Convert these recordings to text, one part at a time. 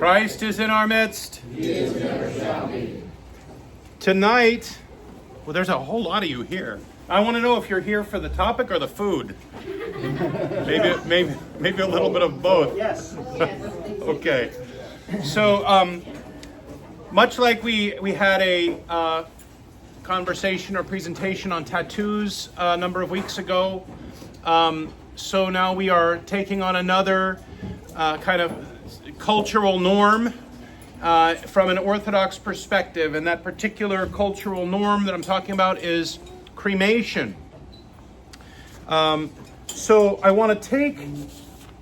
Christ is in our midst. He is and never shall be. Tonight, well, there's a whole lot of you here. I want to know if you're here for the topic or the food. Maybe a little bit of both. Yes. Okay. So, much like we had a conversation or presentation on tattoos a number of weeks ago, so now we are taking on another kind of cultural norm from an Orthodox perspective, and that particular cultural norm that I'm talking about is cremation. So I want to take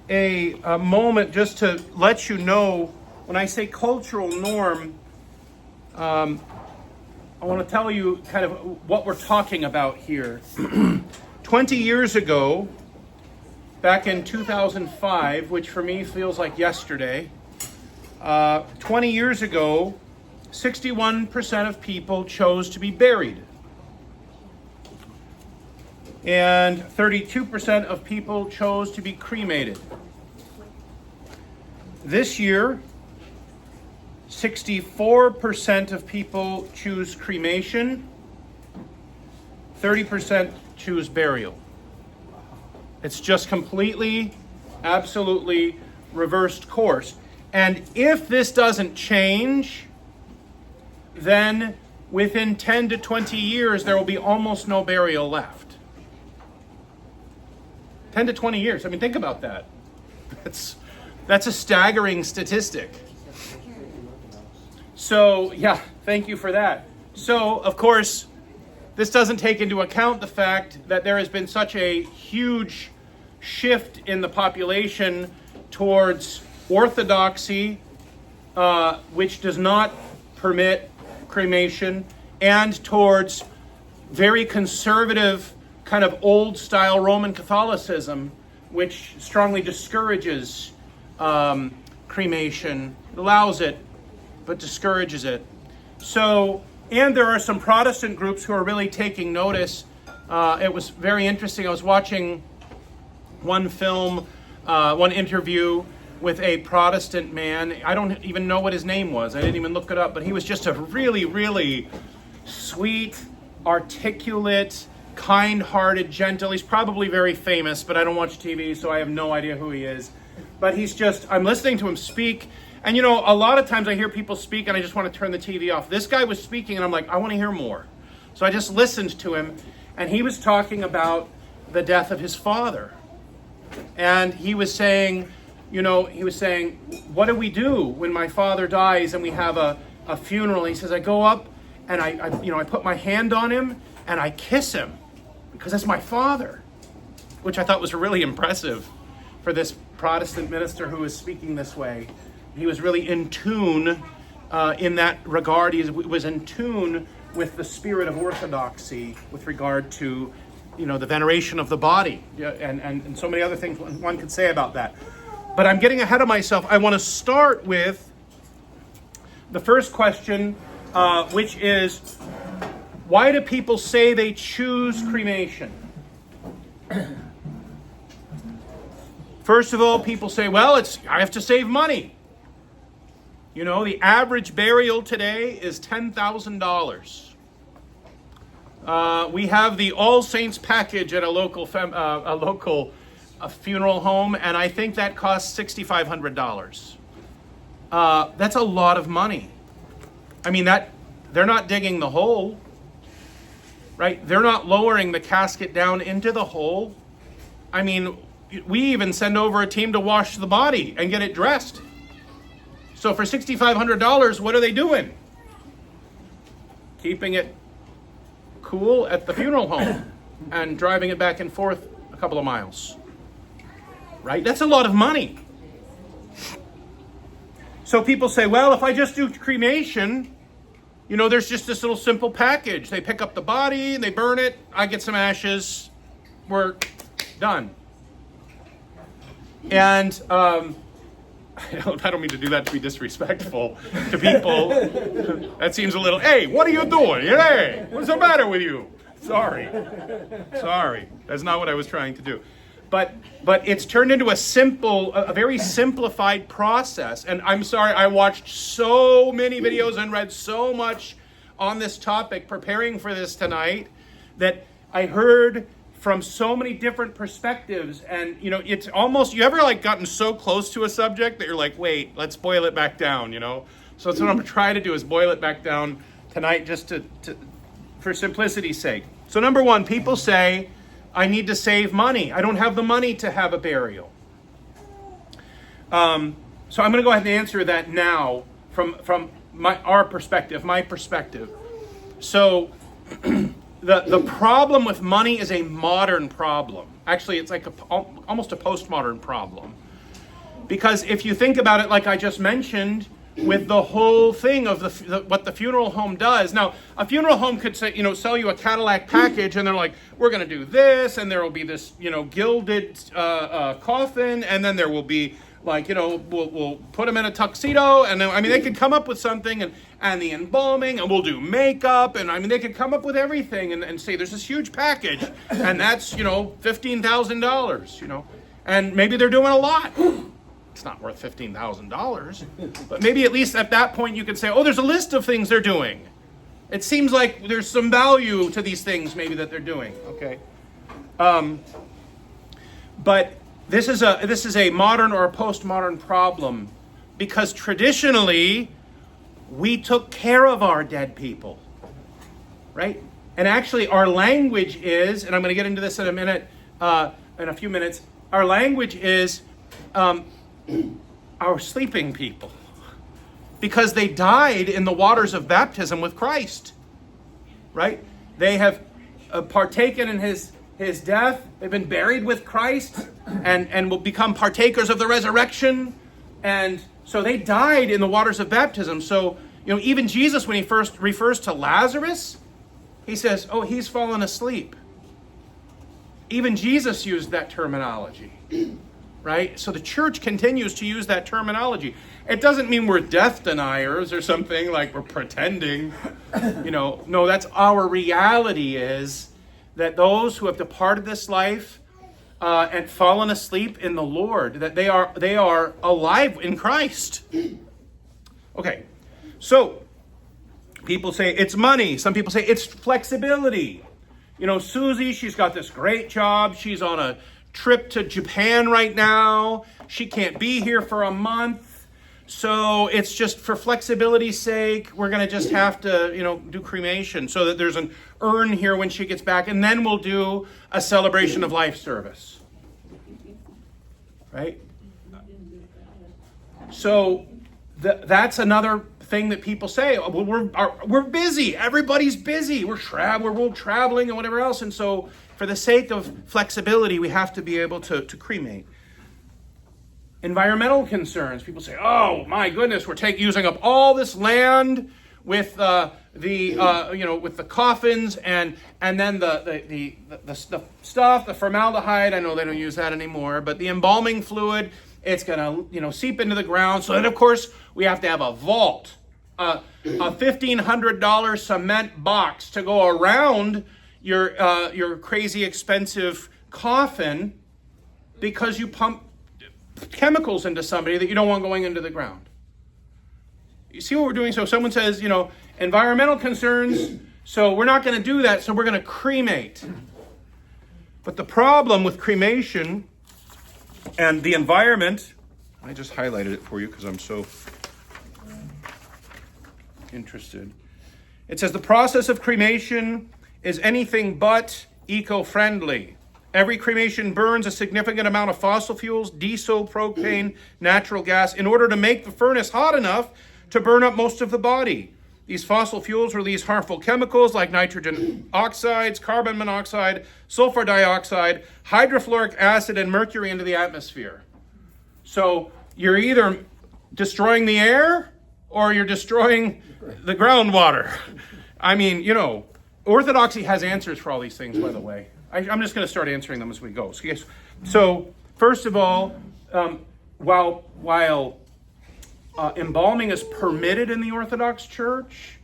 a moment just to let you know, when I say cultural norm, I want to tell you kind of what we're talking about here. 20 years ago, back in 2005, which for me feels like yesterday, 20 years ago, 61% of people chose to be buried. And 32% of people chose to be cremated. This year, 64% of people choose cremation, 30% choose burial. It's just completely, absolutely reversed course. And if this doesn't change, then within 10 to 20 years, there will be almost no burial left. 10 to 20 years. I mean, think about that. That's a staggering statistic. So, yeah, thank you for that. So, of course, this doesn't take into account the fact that there has been such a huge shift in the population towards Orthodoxy, which does not permit cremation, and towards very conservative, kind of old-style Roman Catholicism, which strongly discourages cremation. It allows it, but discourages it. So, and there are some Protestant groups who are really taking notice. It was very interesting. I was watching one interview with a Protestant man. I don't even know what his name was. I didn't even look it up, but he was just a really, really sweet, articulate, kind-hearted, gentle. He's probably very famous, but I don't watch TV, so I have no idea who he is. But I'm listening to him speak, and you know, a lot of times I hear people speak and I just want to turn the TV off. This guy was speaking and I'm like, I want to hear more. So I just listened to him, and he was talking about the death of his father. And he was saying, what do we do when my father dies and we have a funeral? And he says, I go up and I put my hand on him and I kiss him because that's my father, which I thought was really impressive for this Protestant minister who was speaking this way. He was really in tune in that regard. He was in tune with the spirit of Orthodoxy with regard to, the veneration of the body, and so many other things one could say about that. But I'm getting ahead of myself. I want to start with the first question, which is, why do people say they choose cremation? First of all, people say, well, I have to save money. The average burial today is $10,000. We have the All Saints package at a local funeral home, and I think that costs $6,500. That's a lot of money. I mean, they're not digging the hole, right? They're not lowering the casket down into the hole. I mean, we even send over a team to wash the body and get it dressed. So for $6,500, what are they doing? Keeping it cool at the funeral home and driving it back and forth a couple of miles. Right? That's a lot of money. So people say, well, if I just do cremation, there's just this little simple package. They pick up the body, they burn it, I get some ashes, we're done. And I don't mean to do that to be disrespectful to people. That seems a little, hey, what are you doing? Hey, what's the matter with you? Sorry. That's not what I was trying to do. but it's turned into a very simplified process. And I'm sorry, I watched so many videos and read so much on this topic preparing for this tonight that I heard from so many different perspectives. And it's almost, you ever like gotten so close to a subject that you're like, wait, let's boil it back down, So that's what I'm gonna try to do, is boil it back down tonight, just to for simplicity's sake. So number one, people say, I need to save money. I don't have the money to have a burial. So I'm going to go ahead and answer that now from my perspective. So the problem with money is a modern problem. Actually, it's like almost a postmodern problem. Because if you think about it, like I just mentioned, with the whole thing of what the funeral home does. Now, a funeral home could say, sell you a Cadillac package, and they're like, we're going to do this, and there will be this, gilded coffin, and then there will be like, we'll put them in a tuxedo, and then, they could come up with something, and the embalming, and we'll do makeup, and they could come up with everything, and say there's this huge package, and that's, $15,000, and maybe they're doing a lot. It's not worth $15,000, but maybe at least at that point you could say, oh, there's a list of things they're doing. It seems like there's some value to these things maybe that they're doing. Okay. But this is a modern or a postmodern problem, because traditionally we took care of our dead people, right? And actually our language is, and I'm going to get into this in a few minutes, our language is our sleeping people, because they died in the waters of baptism with Christ, right? They have partaken in his death. They've been buried with Christ and will become partakers of the resurrection. And so they died in the waters of baptism. So, even Jesus, when he first refers to Lazarus, he says, oh, he's fallen asleep. Even Jesus used that terminology. Right? So the church continues to use that terminology. It doesn't mean we're death deniers or something, like we're pretending. No, that's our reality, is that those who have departed this life and fallen asleep in the Lord, that they are alive in Christ. Okay, so people say it's money. Some people say it's flexibility. Susie, she's got this great job. She's on a trip to Japan right now. She can't be here for a month. So it's just for flexibility's sake, we're going to just have to, do cremation so that there's an urn here when she gets back, and then we'll do a celebration of life service. Right? So that's another thing that people say. Well, we're busy. Everybody's busy. We're traveling and whatever else. And so for the sake of flexibility, we have to be able to cremate. Environmental concerns. People say, "Oh my goodness, we're using up all this land with with the coffins and then the stuff, the formaldehyde. I know they don't use that anymore, but the embalming fluid, it's gonna seep into the ground. So then, of course, we have to have a vault, a $1,500 cement box to go around your crazy expensive coffin, because you pump chemicals into somebody that you don't want going into the ground." You see what we're doing? So someone says, environmental concerns, so we're not going to do that, so we're going to cremate. But the problem with cremation and the environment, I just highlighted it for you because I'm so interested. It says the process of cremation is anything but eco-friendly. Every cremation burns a significant amount of fossil fuels, diesel, propane, natural gas, in order to make the furnace hot enough to burn up most of the body. These fossil fuels release harmful chemicals like nitrogen oxides, carbon monoxide, sulfur dioxide, hydrofluoric acid, and mercury into the atmosphere. So you're either destroying the air or you're destroying the groundwater. I mean, Orthodoxy has answers for all these things, by the way. I'm just going to start answering them as we go. So first of all, while embalming is permitted in the Orthodox Church,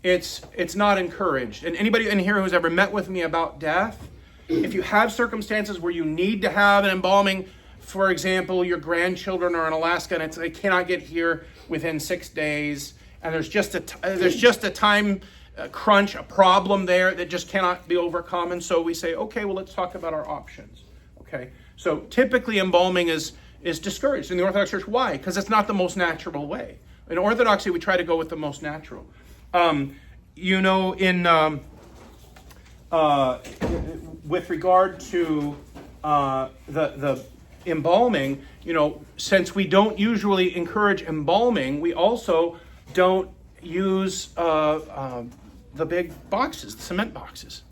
it's not encouraged. And anybody in here who's ever met with me about death, If you have circumstances where you need to have an embalming, for example, your grandchildren are in Alaska and they cannot get here within 6 days, and there's just a time crunch, a problem there that just cannot be overcome, and so we say, okay, well, let's talk about our options. Okay, so typically embalming is discouraged in the Orthodox Church. Why? Because it's not the most natural way. In Orthodoxy, we try to go with the most natural. With regard to the embalming, since we don't usually encourage embalming, we also don't use the big boxes, the cement boxes,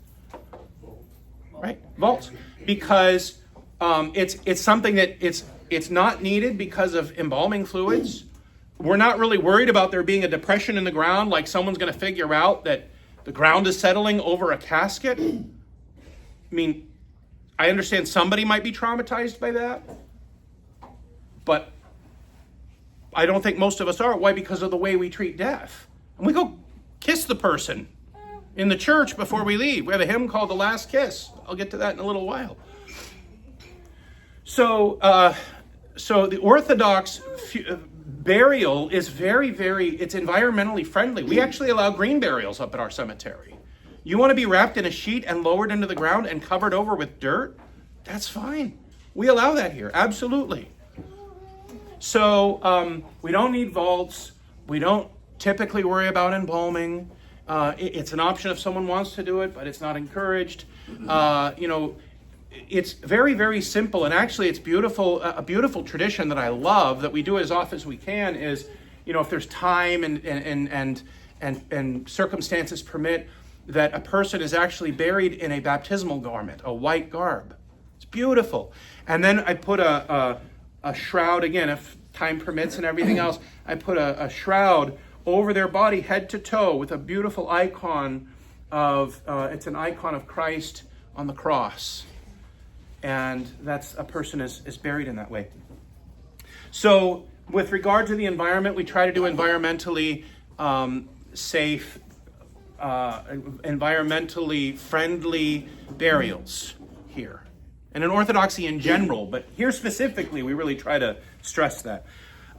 right? Vaults, because it's something that it's not needed because of embalming fluids. We're not really worried about there being a depression in the ground, like someone's going to figure out that the ground is settling over a casket. I mean, I understand somebody might be traumatized by that, but I don't think most of us are. Why? Because of the way we treat death. And we go kiss the person in the church before we leave. We have a hymn called The Last Kiss. I'll get to that in a little while. So the Orthodox burial is it's environmentally friendly. We actually allow green burials up at our cemetery. You want to be wrapped in a sheet and lowered into the ground and covered over with dirt? That's fine. We allow that here, absolutely. So we don't need vaults. We don't typically worry about embalming. It's an option if someone wants to do it, but it's not encouraged. It's very, very simple, and actually it's beautiful. A beautiful tradition that I love, that we do as often as we can, is, if there's time and circumstances permit, that a person is actually buried in a baptismal garment, a white garb. It's beautiful. And then I put a shroud, again, if time permits and everything else, I put a shroud over their body, head to toe, with a beautiful icon it's an icon of Christ on the cross. And that's a person is buried in that way. So with regard to the environment, we try to do environmentally safe, environmentally friendly burials here. And in Orthodoxy in general, but here specifically, we really try to stress that.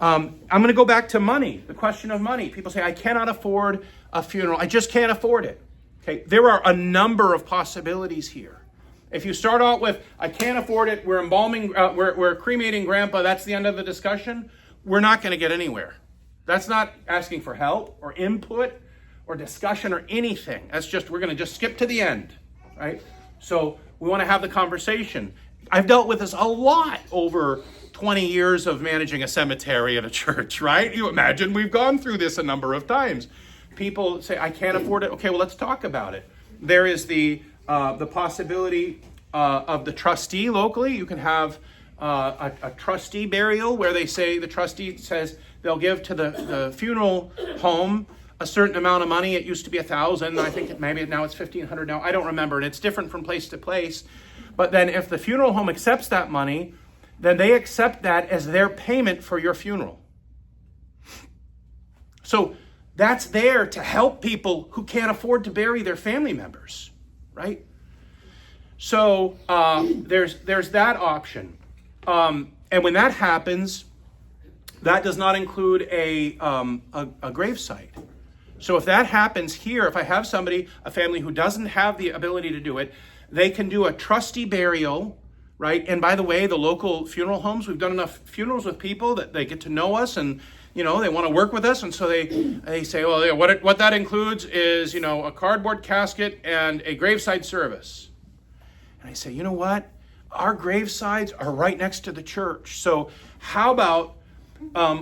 I'm going to go back to money, the question of money. People say, I cannot afford a funeral. I just can't afford it. Okay, there are a number of possibilities here. If you start out with, I can't afford it, we're embalming, we're cremating grandpa, that's the end of the discussion, we're not going to get anywhere. That's not asking for help or input or discussion or anything. That's just, we're going to just skip to the end, right? So we want to have the conversation. I've dealt with this a lot over 20 years of managing a cemetery at a church, right? You imagine we've gone through this a number of times. People say, I can't afford it. Okay, well, let's talk about it. There is the possibility of the trustee locally. You can have a trustee burial where they say, the trustee says they'll give to the funeral home a certain amount of money. It used to be $1,000. I think maybe now it's $1,500 now. I don't remember. And it's different from place to place. But then if the funeral home accepts that money, then they accept that as their payment for your funeral. So that's there to help people who can't afford to bury their family members, right? So there's that option. And when that happens, that does not include a gravesite. So if that happens here, if I have a family who doesn't have the ability to do it, they can do a trustee burial, right? And by the way, the local funeral homes, we've done enough funerals with people that they get to know us and, they want to work with us. And so they say, well, yeah, what that includes is, a cardboard casket and a graveside service. And I say, you know what? Our gravesides are right next to the church. So how about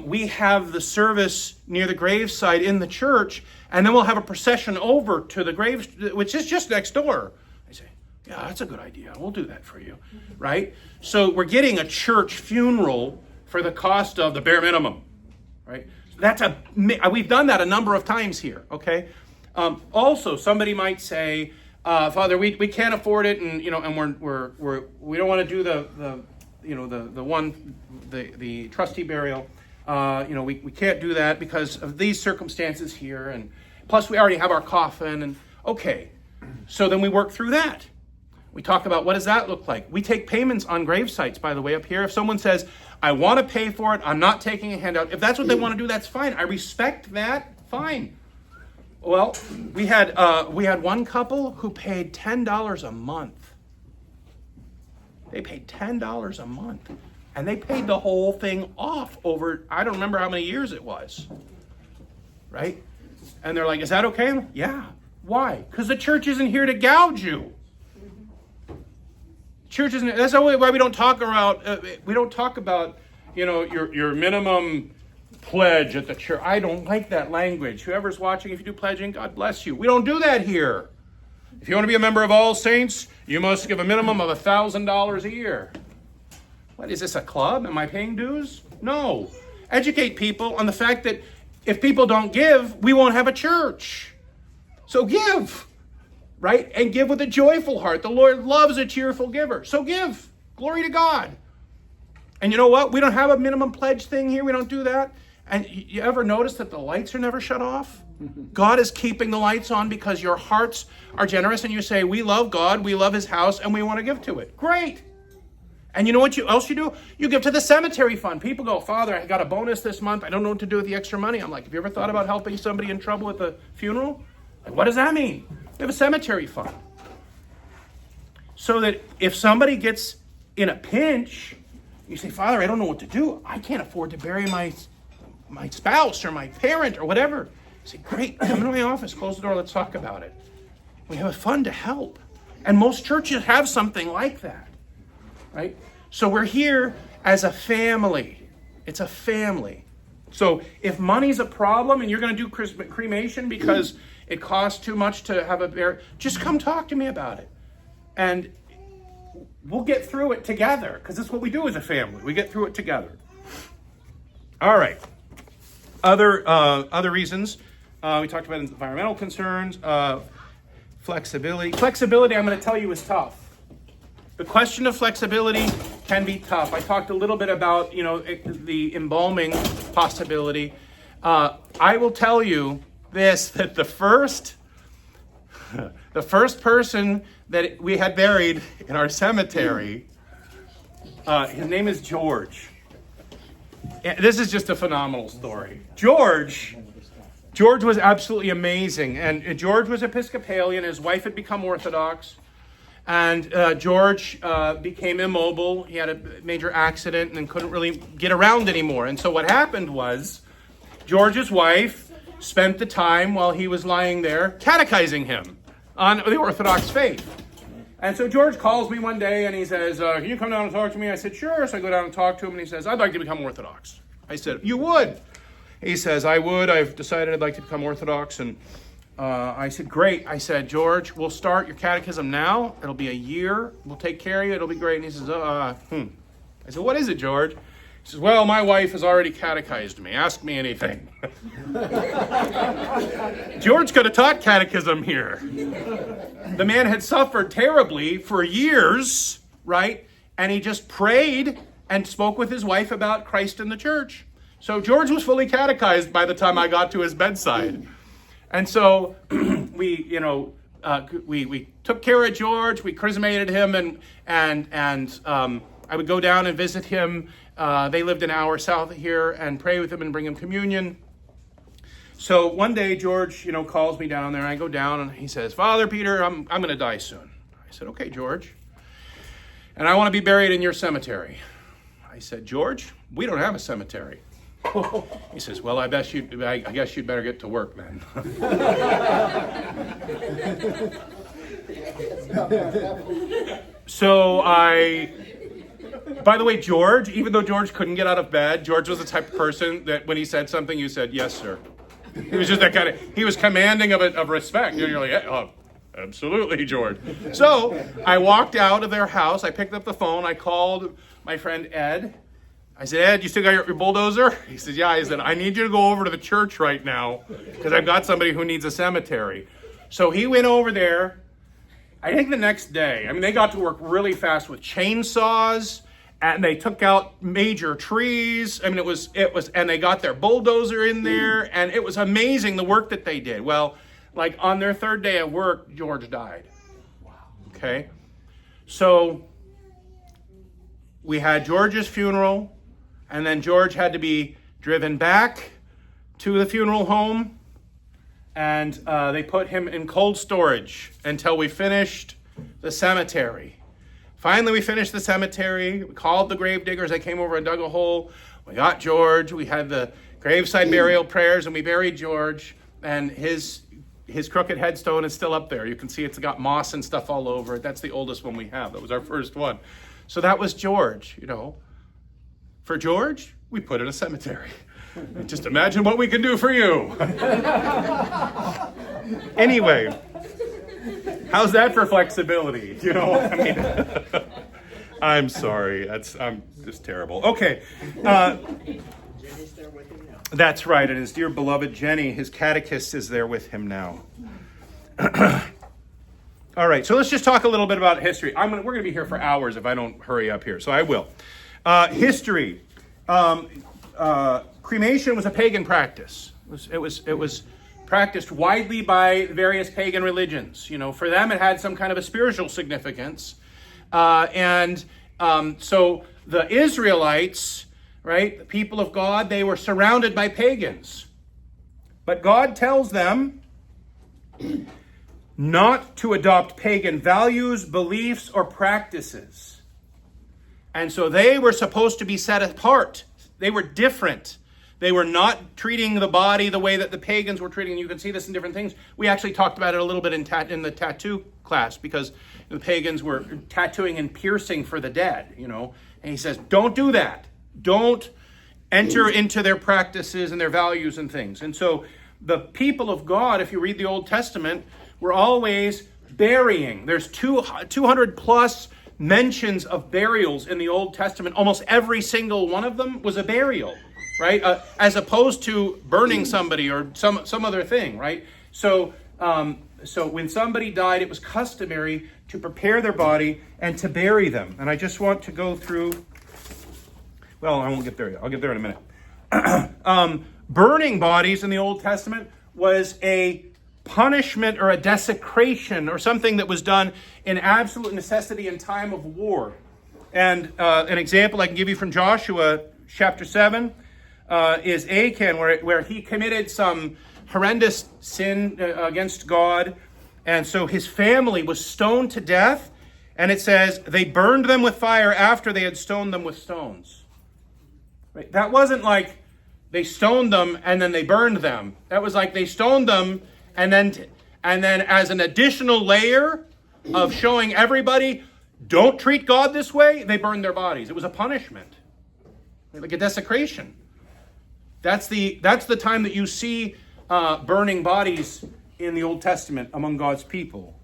we have the service near the graveside in the church, and then we'll have a procession over to the grave, which is just next door. I say, yeah, that's a good idea. We'll do that for you, right? So we're getting a church funeral for the cost of the bare minimum, right? We've done that a number of times here, okay? Also, somebody might say, Father, we can't afford it, and and we don't want to do the trustee burial. We can't do that because of these circumstances here, and plus we already have our coffin. And okay, so then we work through that. We talk about what does that look like. We take payments on grave sites, by the way, up here. If someone says, I want to pay for it, I'm not taking a handout. If that's what they want to do, that's fine. I respect that, fine. Well, we had one couple who paid $10 a month. They paid $10 a month. And they paid the whole thing off over, I don't remember how many years it was. Right? And they're like, is that okay? Yeah. Why? Because the church isn't here to gouge you. Church isn't. That's why we don't talk about. Your minimum pledge at the church. I don't like that language. Whoever's watching, if you do pledging, God bless you. We don't do that here. If you want to be a member of All Saints, you must give a minimum of $1,000 a year. What is this, a club? Am I paying dues? No. Educate people on the fact that if people don't give, we won't have a church. So give, right? And give with a joyful heart. The Lord loves a cheerful giver. So give. Glory to God. And you know what? We don't have a minimum pledge thing here. We don't do that. And you ever notice that the lights are never shut off? God is keeping the lights on because your hearts are generous and you say, we love God, we love his house, and we want to give to it. Great. And you know what else you do? You give to the cemetery fund. People go, Father, I got a bonus this month. I don't know what to do with the extra money. I'm like, have you ever thought about helping somebody in trouble at the funeral? Like, what does that mean? We have a cemetery fund. So that if somebody gets in a pinch, you say, Father, I don't know what to do. I can't afford to bury my spouse or my parent or whatever. You say, great, come into my office, close the door, let's talk about it. We have a fund to help. And most churches have something like that, right? So we're here as a family. It's a family. So if money's a problem and you're going to do cremation because it costs too much to have a burial, just come talk to me about it. And we'll get through it together, because that's what we do as a family. We get through it together. All right. Other reasons. We talked about environmental concerns, flexibility. Flexibility, I'm going to tell you, is tough. The question of flexibility can be tough. I talked a little bit about, the embalming possibility. I will tell you this, that the first person that we had buried in our cemetery, his name is George. This is just a phenomenal story. George was absolutely amazing. And George was Episcopalian. His wife had become Orthodox. And George became immobile. He had a major accident and couldn't really get around anymore. And so what happened was George's wife spent the time while he was lying there catechizing him on the Orthodox faith. And so George calls me one day and he says, can you come down and talk to me? I said, sure. So I go down and talk to him and he says, I'd like to become Orthodox. I said, you would? He says, I would. I've decided I'd like to become Orthodox. And I said, great. I said, George, we'll start your catechism now. It'll be a year. We'll take care of you. It'll be great. And he says, I said, what is it, George? He says, well, my wife has already catechized me. Ask me anything. George could have taught catechism here. The man had suffered terribly for years, right? And he just prayed and spoke with his wife about Christ and the church. So George was fully catechized by the time I got to his bedside. And so we took care of George. We chrismated him, and I would go down and visit him. They lived an hour south of here, and pray with him and bring him communion. So one day George, calls me down there, and I go down, and he says, Father Peter, I'm going to die soon. I said, okay, George. And I want to be buried in your cemetery. I said, George, we don't have a cemetery. He says, well, I guess you'd better get to work then. So by the way, George, even though George couldn't get out of bed, George was the type of person that when he said something, you said, yes, sir. He was just that kind of, he was commanding of respect. You're like, yeah, oh, absolutely, George. So I walked out of their house. I picked up the phone. I called my friend Ed. I said, Ed, you still got your bulldozer? He says, yeah. I said, I need you to go over to the church right now because I've got somebody who needs a cemetery. So he went over there. I think the next day, they got to work really fast with chainsaws, and they took out major trees. It was, and they got their bulldozer in there, and it was amazing the work that they did. Well, like on their third day of work, George died. Wow. Okay. So we had George's funeral, and then George had to be driven back to the funeral home, and they put him in cold storage until we finished the cemetery. Finally, we finished the cemetery. We called the grave diggers. They came over and dug a hole. We got George. We had the graveside burial prayers, and we buried George. And his crooked headstone is still up there. You can see it's got moss and stuff all over it. That's the oldest one we have. That was our first one. So that was George, you know. For George, we put in a cemetery. Just imagine what we can do for you. Anyway, how's that for flexibility? You know, I mean, I'm sorry. I'm just terrible. Okay. Jenny's there with him now. That's right. And his dear beloved Jenny, his catechist, is there with him now. All right. So let's just talk a little bit about history. We're going to be here for hours if I don't hurry up here. So I will. History. Cremation was a pagan practice. It was practiced widely by various pagan religions. You know, for them it had some kind of a spiritual significance. So the Israelites, right, the people of God, they were surrounded by pagans. But God tells them not to adopt pagan values, beliefs, or practices. And so they were supposed to be set apart. They were different. They were not treating the body the way that the pagans were treating. You can see this in different things. We actually talked about it a little bit in the tattoo class, because the pagans were tattooing and piercing for the dead, you know. And he says, don't do that. Don't enter into their practices and their values and things. And so the people of God, if you read the Old Testament, were always burying. There's 200 plus mentions of burials in the Old Testament. Almost every single one of them was a burial. Right, as opposed to burning somebody or some other thing, right? So when somebody died, it was customary to prepare their body and to bury them. And I just want to go through. Well, I won't get there yet. I'll get there in a minute. Burning bodies in the Old Testament was a punishment or a desecration or something that was done in absolute necessity in time of war. And an example I can give you from Joshua chapter 7. Is Achan, where he committed some horrendous sin against God. And so his family was stoned to death. And it says they burned them with fire after they had stoned them with stones. Right? That wasn't like they stoned them and then they burned them. That was like they stoned them and then as an additional layer of showing everybody, don't treat God this way, they burned their bodies. It was a punishment. Like a desecration. That's the time that you see burning bodies in the Old Testament among God's people.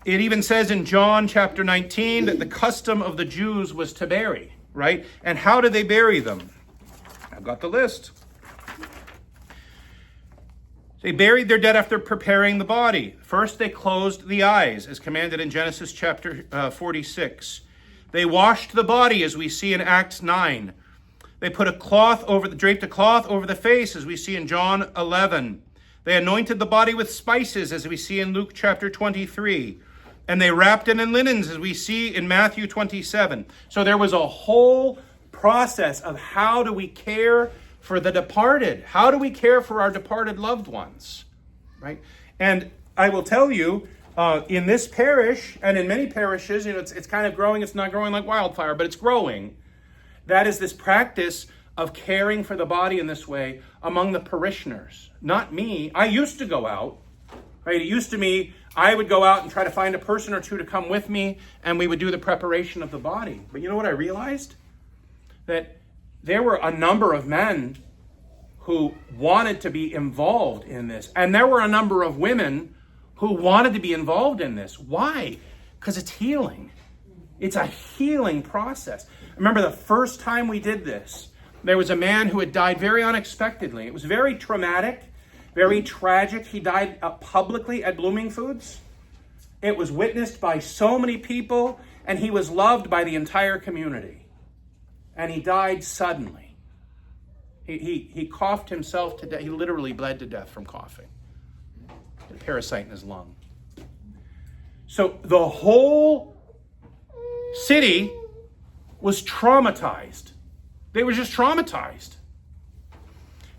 It even says in John chapter 19 that the custom of the Jews was to bury, right? And how did they bury them? I've got the list. They buried their dead after preparing the body. First, they closed the eyes, as commanded in Genesis chapter 46. They washed the body, as we see in Acts 9. They put draped a cloth over the face, as we see in John 11. They anointed the body with spices, as we see in Luke chapter 23. And they wrapped it in linens, as we see in Matthew 27. So there was a whole process of how do we care for the departed? How do we care for our departed loved ones? Right? And I will tell you, in this parish and in many parishes, you know, it's kind of growing. It's not growing like wildfire, but it's growing. That is this practice of caring for the body in this way among the parishioners. Not me. I used to go out. Right? It used to me, I would go out and try to find a person or two to come with me, and we would do the preparation of the body. But you know what I realized? That there were a number of men who wanted to be involved in this, and there were a number of women who wanted to be involved in this. Why? Because it's healing. It's a healing process. I remember the first time we did this, there was a man who had died very unexpectedly. It was very traumatic, very tragic. He died publicly at Blooming Foods. It was witnessed by so many people, and he was loved by the entire community. And he died suddenly. He coughed himself to death. He literally bled to death from coughing. a parasite in his lung. So the whole city was traumatized. They were just traumatized.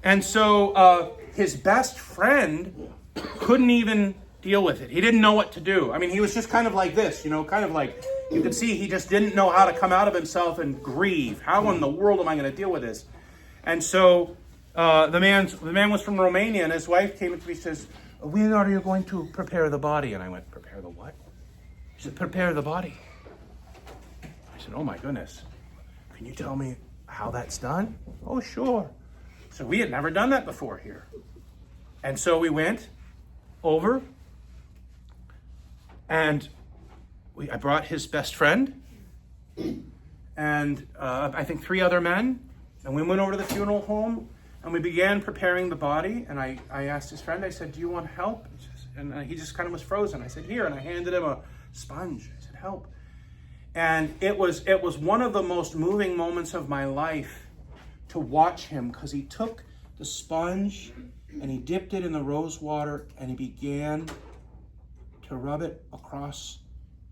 And so his best friend couldn't even deal with it. He didn't know what to do. I mean, he was just kind of like this, kind of like, you could see he just didn't know how to come out of himself and grieve. How in the world am I going to deal with this? And so the man was from Romania, and his wife came to me and says, when are you going to prepare the body? And I went, prepare the what? She said, prepare the body. I said, oh my goodness. Can you tell me how that's done? Oh, sure. So we had never done that before here. And so we went over, and I brought his best friend, and I think 3 other men, and we went over to the funeral home, and we began preparing the body, and I asked his friend, I said, do you want help? And he just kind of was frozen. I said, here, and I handed him a sponge. I said, help. And it was one of the most moving moments of my life to watch him, because he took the sponge and he dipped it in the rose water and he began to rub it across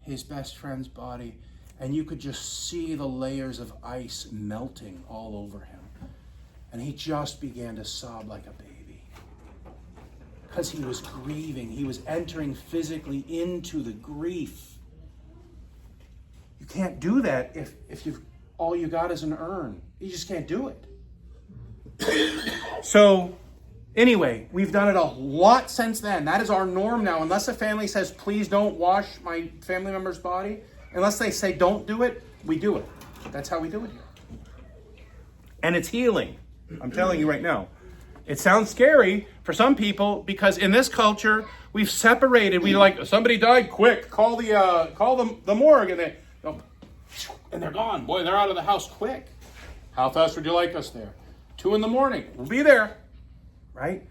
his best friend's body, and you could just see the layers of ice melting all over him. And he just began to sob like a baby, because he was grieving. He was entering physically into the grief. You can't do that if you've all you got is an urn. You just can't do it. So anyway, we've done it a lot since then. That is our norm now. Unless a family says, please don't wash my family member's body, unless they say don't do it, we do it. That's how we do it here. And it's healing. I'm telling you right now. It sounds scary for some people, because in this culture, we've separated. We like, somebody died, quick, call the morgue, and they're gone. Boy, they're out of the house quick. How fast would you like us there? 2 a.m. We'll be there, right?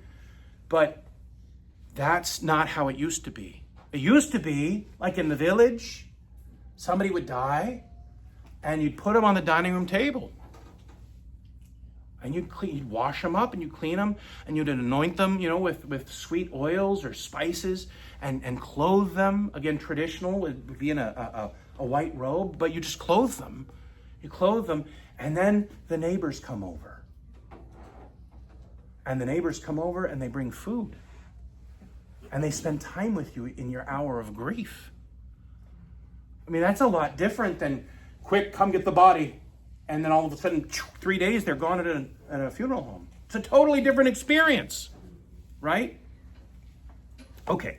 But that's not how it used to be. It used to be like in the village, somebody would die, and you'd put them on the dining room table. And you'd wash them up, and you'd clean them, and you'd anoint them, with sweet oils or spices, and clothe them. Again, traditional would be in a white robe, but you just clothe them. You clothe them, and then the neighbors come over. And the neighbors come over, and they bring food. And they spend time with you in your hour of grief. I mean, that's a lot different than, quick, come get the body. And then all of a sudden, 3 days, they're gone at a funeral home. It's a totally different experience, right? Okay.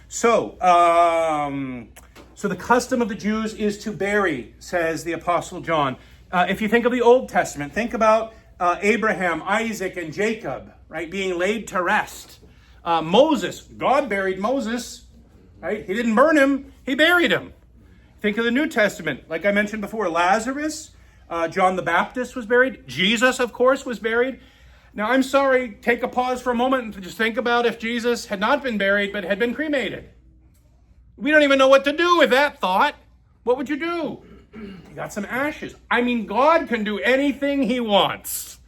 So the custom of the Jews is to bury, says the Apostle John. If you think of the Old Testament, think about Abraham, Isaac, and Jacob, right, being laid to rest. Moses, God buried Moses, right? He didn't burn him, he buried him. Think of the New Testament, like I mentioned before, Lazarus, John the Baptist was buried. Jesus, of course, was buried. Now, I'm sorry, take a pause for a moment and just think about if Jesus had not been buried but had been cremated. We don't even know what to do with that thought. What would you do? You got some ashes. I mean, God can do anything he wants.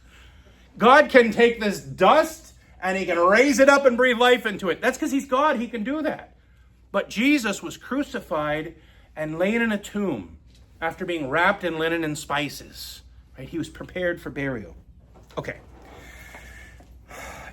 God can take this dust and he can raise it up and breathe life into it. That's because he's God. He can do that. But Jesus was crucified and laid in a tomb after being wrapped in linen and spices. Right? He was prepared for burial. Okay.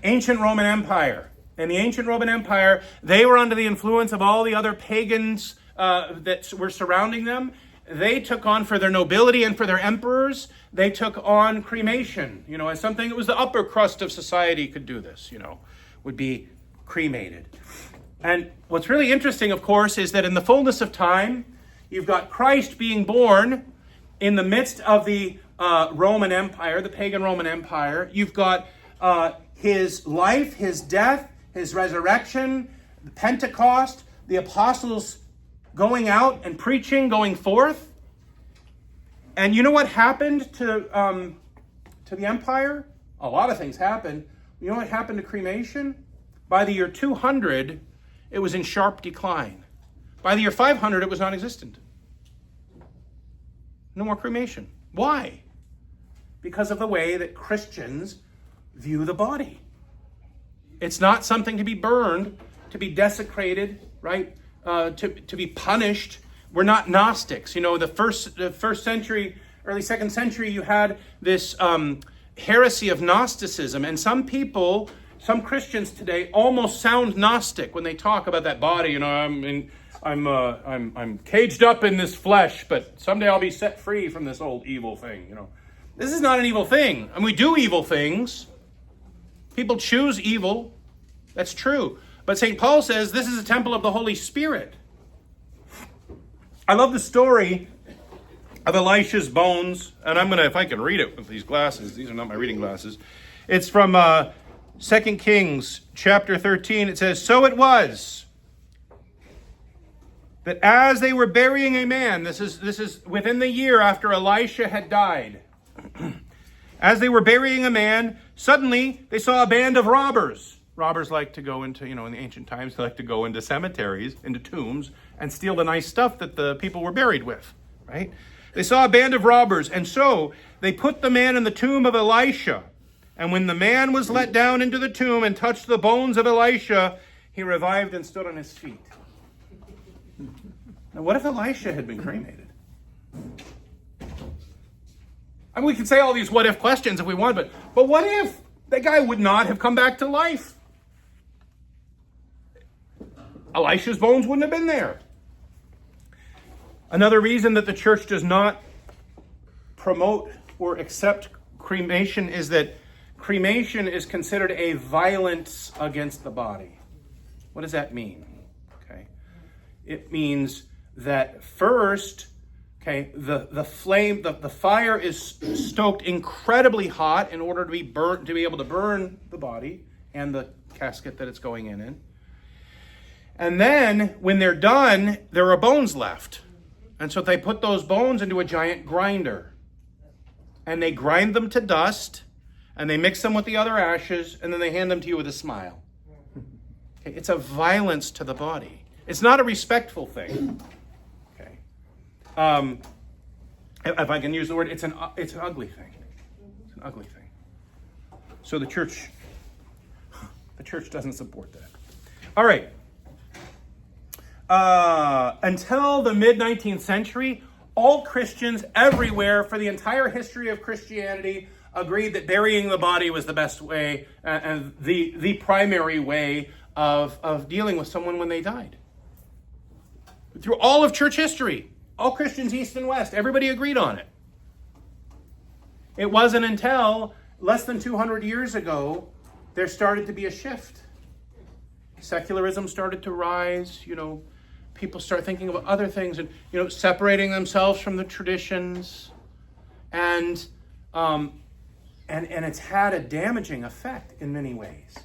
Ancient Roman Empire. In the ancient Roman Empire, they were under the influence of all the other pagans that were surrounding them. They took on, for their nobility and for their emperors, they took on cremation, as something that was the upper crust of society could do this, would be cremated. And what's really interesting, of course, is that in the fullness of time, you've got Christ being born in the midst of the Roman Empire, the pagan Roman Empire. You've got his life, his death, his resurrection, the Pentecost, the apostles going out and preaching, going forth. And you know what happened to the empire? A lot of things happened. You know what happened to cremation? By the year 200, it was in sharp decline. By the year 500, it was non-existent. No more cremation. Why? Because of the way that Christians view the body. It's not something to be burned to be desecrated, right? To be punished. We're not Gnostics. You know, the first century, early second century, you had this heresy of Gnosticism, and some people, some Christians today, almost sound Gnostic when they talk about that body. You know, I'm caged up in this flesh, but someday I'll be set free from this old evil thing. You know, this is not an evil thing, and we do evil things. People choose evil. That's true. But St. Paul says this is a temple of the Holy Spirit. I love the story of Elisha's bones, and I'm going to, if I can read it with these glasses, these are not my reading glasses. It's from 2 Kings chapter 13. It says, "So it was that as they were burying a man," this is within the year after Elisha had died, "as they were burying a man, suddenly they saw a band of robbers." Robbers like to go into, in the ancient times, they like to go into cemeteries, into tombs, and steal the nice stuff that the people were buried with, right? They saw a band of robbers, and so they put the man in the tomb of Elisha. And when the man was let down into the tomb and touched the bones of Elisha, he revived and stood on his feet. Now, what if Elisha had been cremated? I mean, we could say all these what-if questions if we want, but what if that guy would not have come back to life? Elisha's bones wouldn't have been there. Another reason that the church does not promote or accept cremation is that cremation is considered a violence against the body. What does that mean? Okay. It means that first, the flame, the fire is stoked incredibly hot in order to be able to burn the body and the casket that it's going in. And then when they're done, there are bones left. And so they put those bones into a giant grinder. And they grind them to dust, and they mix them with the other ashes, and then they hand them to you with a smile. Okay, it's a violence to the body. It's not a respectful thing. Okay. If I can use the word, it's an ugly thing. It's an ugly thing. So the church doesn't support that. All right. Until the mid-19th century, all Christians everywhere for the entire history of Christianity agreed that burying the body was the best way and the primary way of dealing with someone when they died. Through all of church history, all Christians east and west, everybody agreed on it. It wasn't until less than 200 years ago there started to be a shift. Secularism started to rise, people start thinking about other things and, separating themselves from the traditions. And it's had a damaging effect in many ways,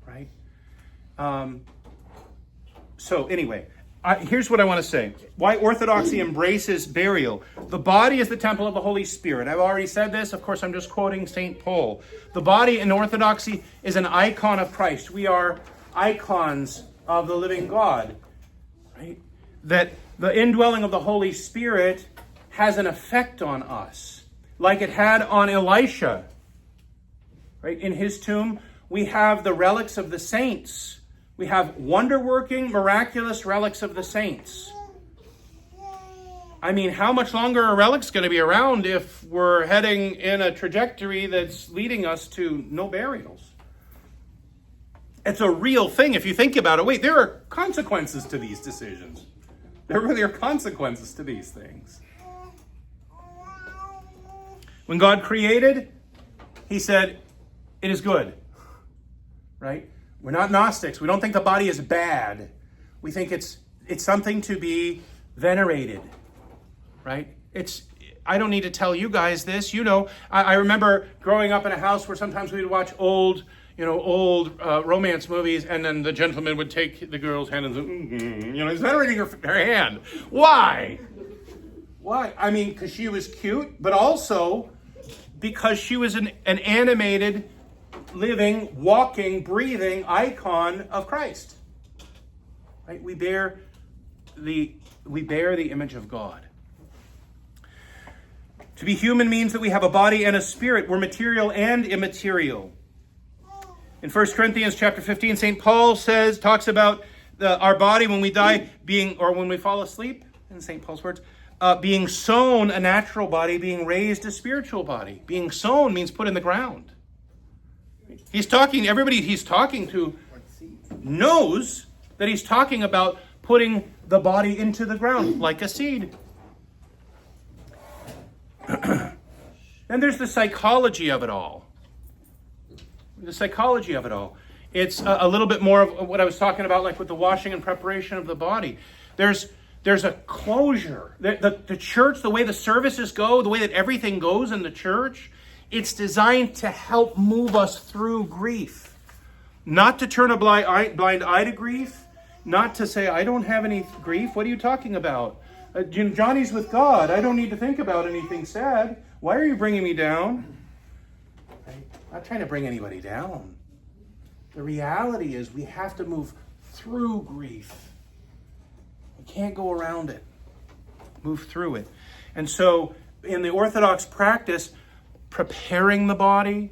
right? So anyway, here's what I want to say. Why Orthodoxy embraces burial. The body is the temple of the Holy Spirit. I've already said this. Of course, I'm just quoting St. Paul. The body in Orthodoxy is an icon of Christ. We are icons of the living God. Right? That the indwelling of the Holy Spirit has an effect on us, like it had on Elisha. Right? In his tomb, we have the relics of the saints. We have wonder-working, miraculous relics of the saints. I mean, how much longer are relics going to be around if we're heading in a trajectory that's leading us to no burials? It's a real thing if you think about it. Wait, there are consequences to these decisions. There really are consequences to these things. When God created, he said, it is good. Right? We're not Gnostics. We don't think the body is bad. We think it's something to be venerated. Right? I don't need to tell you guys this. I remember growing up in a house where sometimes we would watch old romance movies, and then the gentleman would take the girl's hand and say, he's venerating her hand. Why? I mean, because she was cute, but also because she was an animated, living, walking, breathing icon of Christ. Right? We bear the image of God. To be human means that we have a body and a spirit. We're material and immaterial. In 1 Corinthians chapter 15, St. Paul talks about our body when we die being, or when we fall asleep, in St. Paul's words, being sown a natural body, being raised a spiritual body. Being sown means put in the ground. Everybody he's talking to knows that he's talking about putting the body into the ground like a seed. Then there's the psychology of it all. The psychology of it all. It's a little bit more of what I was talking about, like with the washing and preparation of the body. There's a closure. The church, the way the services go, the way that everything goes in the church, it's designed to help move us through grief. Not to turn a blind eye to grief. Not to say, I don't have any grief. What are you talking about? Johnny's with God. I don't need to think about anything sad. Why are you bringing me down? I'm not trying to bring anybody down. The reality is we have to move through grief. We can't go around it. Move through it. And so in the Orthodox practice, preparing the body,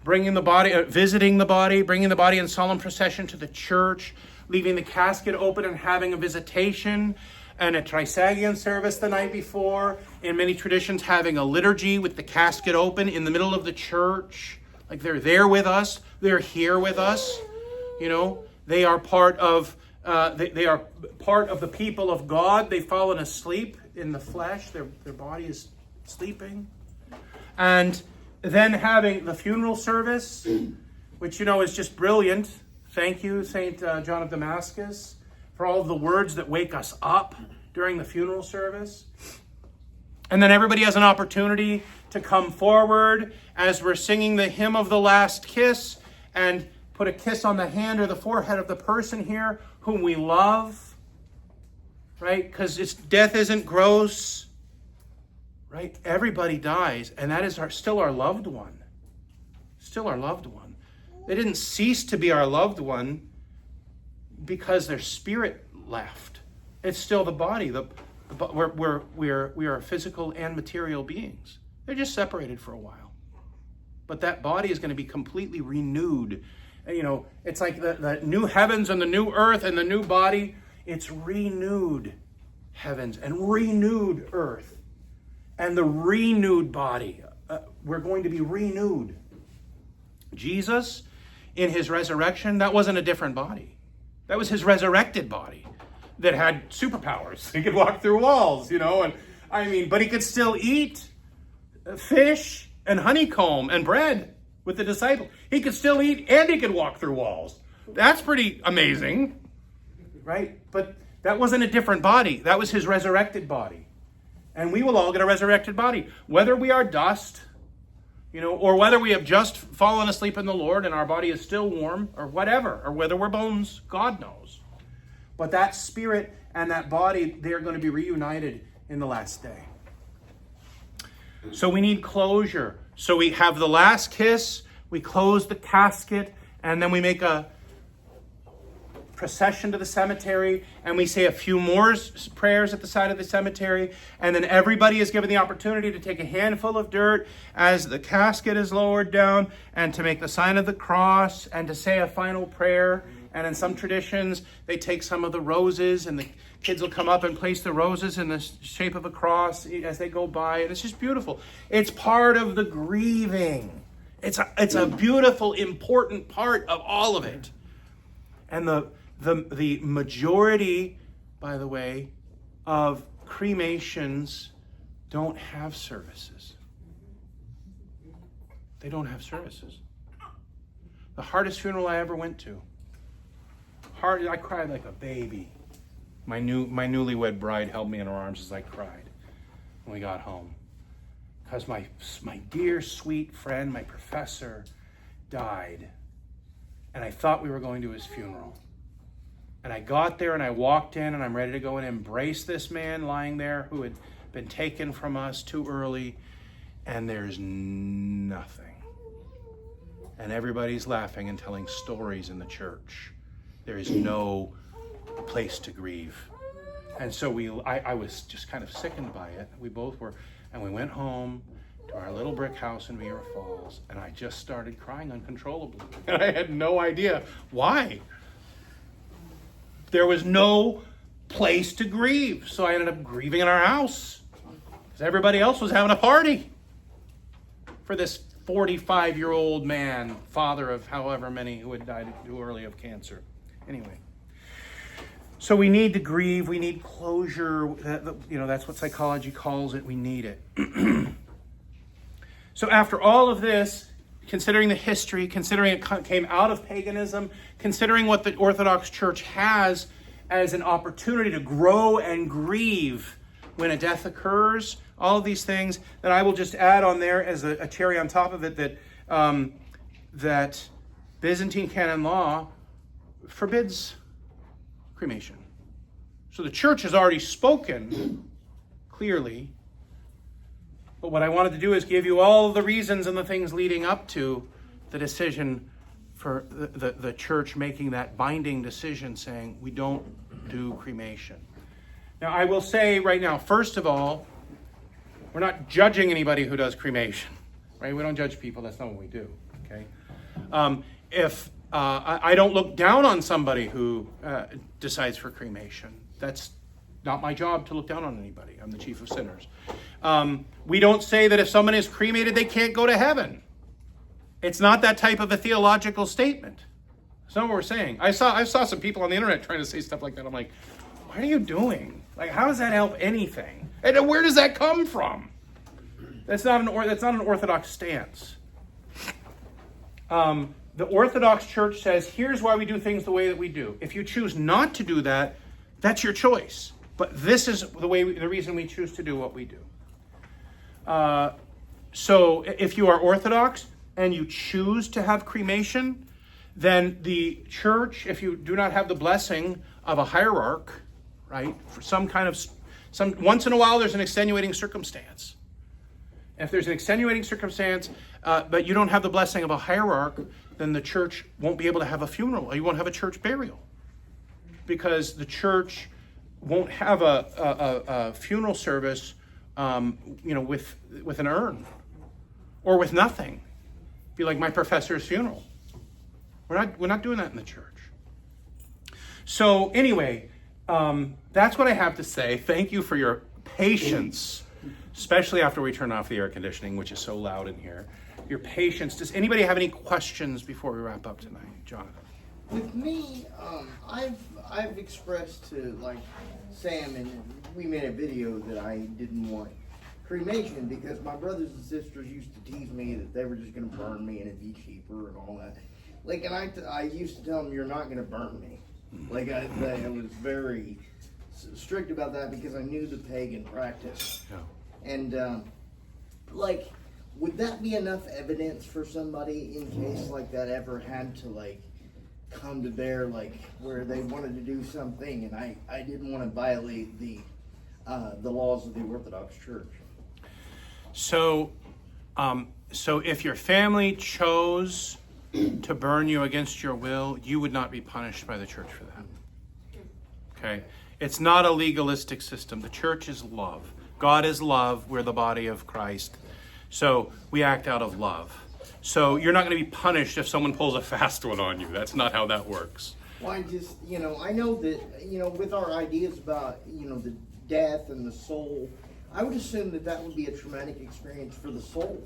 bringing the body, visiting the body, bringing the body in solemn procession to the church, leaving the casket open and having a visitation, and a Trisagion service the night before. In many traditions, having a liturgy with the casket open in the middle of the church. Like they're there with us. They're here with us. You know, they are part of they are part of the people of God. They've fallen asleep in the flesh. Their body is sleeping. And then having the funeral service, which, you know, is just brilliant. Thank you, St. John of Damascus, for all of the words that wake us up during the funeral service. And then everybody has an opportunity to come forward as we're singing the hymn of the last kiss and put a kiss on the hand or the forehead of the person here whom we love, right? Because death isn't gross, right? Everybody dies, and that is still our loved one. Still our loved one. They didn't cease to be our loved one because their spirit left. It's still the body. We are physical and material beings. They're just separated for a while. But that body is going to be completely renewed. You know, it's like the new heavens and the new earth and the new body. It's renewed heavens and renewed earth. And the renewed body. We're going to be renewed. Jesus, in his resurrection, that wasn't a different body. That was his resurrected body that had superpowers. He could walk through walls, you know, but he could still eat fish and honeycomb and bread with the disciples. He could still eat and he could walk through walls. That's pretty amazing, right? But that wasn't a different body. That was his resurrected body. And we will all get a resurrected body, whether we are dust, you know, or whether we have just fallen asleep in the Lord and our body is still warm, or whatever, or whether we're bones, God knows. But that spirit and that body, they are going to be reunited in the last day. So we need closure. So we have the last kiss, we close the casket, and then we make a procession to the cemetery, and we say a few more prayers at the side of the cemetery, and then everybody is given the opportunity to take a handful of dirt as the casket is lowered down, and to make the sign of the cross, and to say a final prayer. And in some traditions, they take some of the roses, and the kids will come up and place the roses in the shape of a cross as they go by, and it's just beautiful. It's part of the grieving. It's a beautiful, important part of all of it. And the majority, by the way, of cremations don't have services. They don't have services. The hardest funeral I ever went to, I cried like a baby. My newlywed bride held me in her arms as I cried when we got home. Because my dear, sweet friend, my professor, died. And I thought we were going to his funeral. And I got there and I walked in and I'm ready to go and embrace this man lying there who had been taken from us too early. And there's nothing. And everybody's laughing and telling stories in the church. There is no place to grieve. And so I was just kind of sickened by it. We both were. And we went home to our little brick house in Mira Falls, and I just started crying uncontrollably. And I had no idea why. There was no place to grieve, so I ended up grieving in our house because everybody else was having a party for this 45-year-old man, father of however many who had died too early of cancer. Anyway, so we need to grieve. We need closure. That's what psychology calls it. We need it. So after all of this, considering the history, considering it came out of paganism, considering what the Orthodox Church has as an opportunity to grow and grieve when a death occurs, all of these things, that I will just add on there as a cherry on top of it that Byzantine canon law forbids cremation. So the church has already spoken clearly. But what I wanted to do is give you all the reasons and the things leading up to the decision for the church making that binding decision saying we don't do cremation. Now, I will say right now, first of all, we're not judging anybody who does cremation, right? We don't judge people. That's not what we do, okay? I don't look down on somebody who decides for cremation. That's not my job to look down on anybody. I'm the chief of sinners. We don't say that if someone is cremated, they can't go to heaven. It's not that type of a theological statement. That's not what we're saying. I saw some people on the internet trying to say stuff like that. I'm like, what are you doing? Like, how does that help anything? And where does that come from? That's not an Orthodox stance. The Orthodox Church says, here's why we do things the way that we do. If you choose not to do that, that's your choice. But this is the reason we choose to do what we do. So if you are Orthodox and you choose to have cremation, then the church, if you do not have the blessing of a hierarch, right, for once in a while there's an extenuating circumstance. If there's an extenuating circumstance, but you don't have the blessing of a hierarch, then the church won't be able to have a funeral. You won't have a church burial because the church won't have a funeral service, with an urn or with nothing. Be like my professor's funeral. We're not doing that in the church. So anyway, that's what I have to say. Thank you for your patience, especially after we turn off the air conditioning, which is so loud in here. Your patience. Does anybody have any questions before we wrap up tonight, Jonathan? With me, I've expressed to like Sam, and we made a video that I didn't want cremation because my brothers and sisters used to tease me that they were just going to burn me and it'd be cheaper and all that. Like, and I used to tell them, you're not going to burn me. Like, I was very strict about that because I knew the pagan practice. Yeah. And like, would that be enough evidence for somebody in case like that ever had to like come to bear, like where they wanted to do something and I didn't want to violate the laws of the Orthodox Church? So if your family chose to burn you against your will, you would not be punished by the church for that. Okay? It's not a legalistic system. The church is love. God is love. We're the body of Christ. So we act out of love. So you're not going to be punished if someone pulls a fast one on you. That's not how that works. Well, I know that, with our ideas about, the death and the soul, I would assume that would be a traumatic experience for the soul.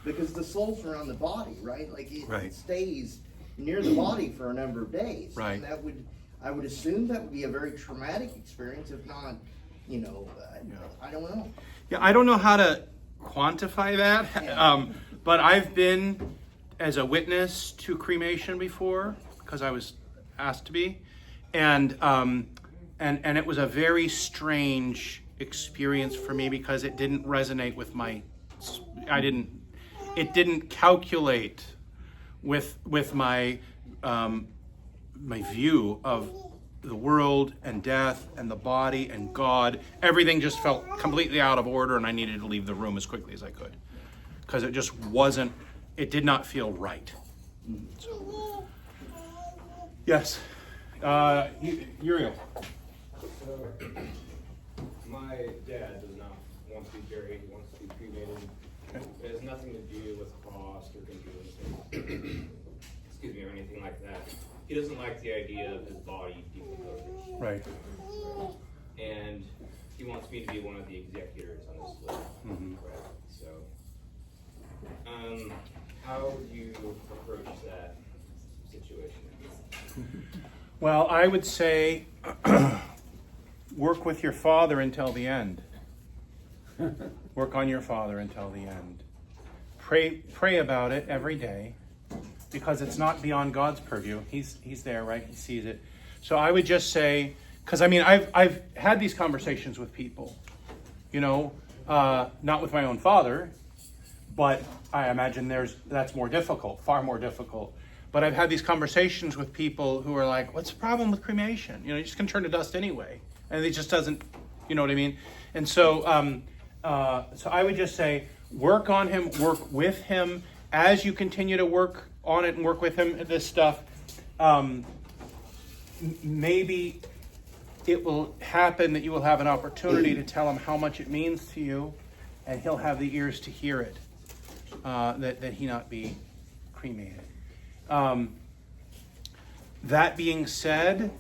Because the soul's around the body, right? Like it stays near the body for a number of days. Right. And I would assume that would be a very traumatic experience, if not, I don't know. Yeah, I don't know how to quantify that. Yeah. But I've been as a witness to cremation before because I was asked to be, and it was a very strange experience for me because it didn't resonate with it didn't calculate with my my view of the world and death and the body and God. Everything just felt completely out of order, and I needed to leave the room as quickly as I could because it just wasn't. It did not feel right. So, yes, Uriel. So, my dad does not want to be buried. He wants to be cremated. Okay. As nothing to do with cost or convenience, excuse me, or anything like that. He doesn't like the idea of his body decomposing. Right. And he wants me to be one of the executors on this will. Mm-hmm. So, how would you approach that situation? Well, I would say work with your father until the end. Work on your father until the end. Pray about it every day, because it's not beyond God's purview. He's there, right? He sees it. So I would just say, because I mean, I've had these conversations with people, you know, not with my own father, but I imagine that's more difficult, far more difficult. But I've had these conversations with people who are like, "What's the problem with cremation? You know, you're just gonna turn to dust anyway," and it just doesn't, you know what I mean? And so, so I would just say, work on him, work with him as you continue to work on it and work with him. This stuff, maybe it will happen that you will have an opportunity to tell him how much it means to you, and he'll have the ears to hear it. That he not be cremated. That being said,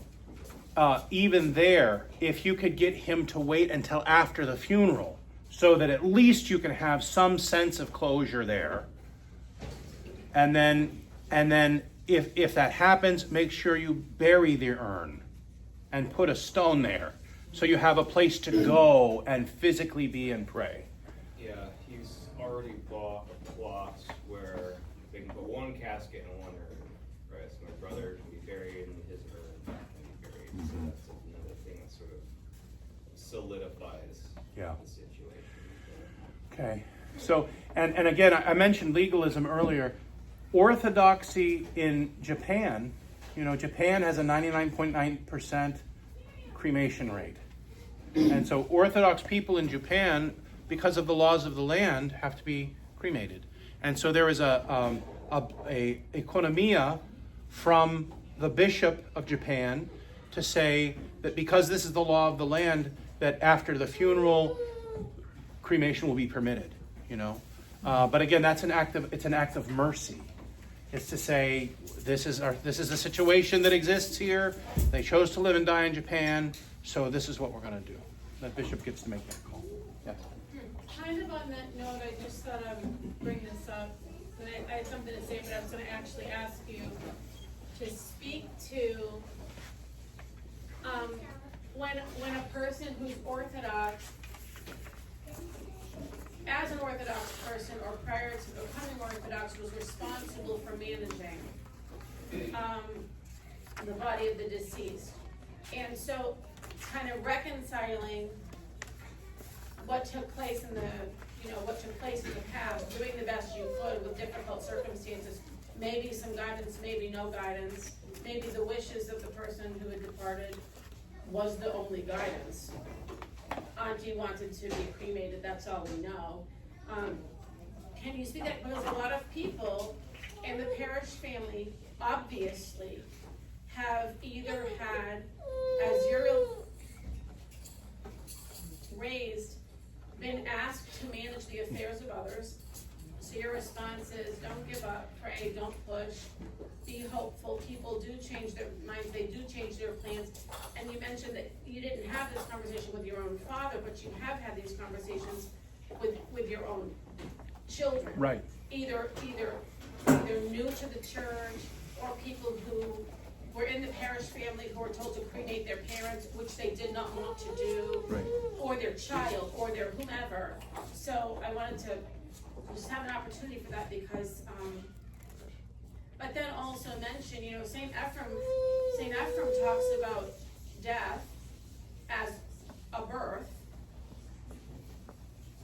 even there, if you could get him to wait until after the funeral, so that at least you can have some sense of closure there, and then if that happens, make sure you bury the urn and put a stone there, so you have a place to go and physically be and pray. Yeah, he's already bought a plot where they can put one casket in one urn, right? So my brother can be buried in his urn and be buried. So that's another thing that sort of solidifies the situation. Okay. So, and again, I mentioned legalism earlier. Orthodoxy in Japan, you know, Japan has a 99.9% cremation rate. And so Orthodox people in Japan, because of the laws of the land, have to be cremated. And so there is a economia from the bishop of Japan to say that because this is the law of the land, that after the funeral, cremation will be permitted, you know. But again, it's an act of mercy. It's to say, this is the situation that exists here. They chose to live and die in Japan, so this is what we're going to do. The bishop gets to make that call. Yes. Kind of on that note, I just thought I would bring this up. And I had something to say, but I was going to actually ask you to speak to when a person who's Orthodox, as an Orthodox person or prior to becoming Orthodox, was responsible for managing the body of the deceased. And so kind of reconciling what took place in the past, doing the best you could with difficult circumstances, maybe some guidance, maybe no guidance, maybe the wishes of the person who had departed was the only guidance. Auntie wanted to be cremated, that's all we know. Can you speak that? Because a lot of people in the parish family obviously have either had, as Uriel raised, been asked to manage the affairs of others. So your response is, don't give up, pray, don't push, be hopeful. People do change their minds, they do change their plans. And you mentioned that you didn't have this conversation with your own father, but you have had these conversations with your own children. Right. Either new to the church, or people who were in the parish family who were told to cremate their parents, which they did not want to do, Right. or their child, or their whomever. So I wanted to just have an opportunity for that because, but then also mention, you know, Saint Ephrem talks about death as a birth,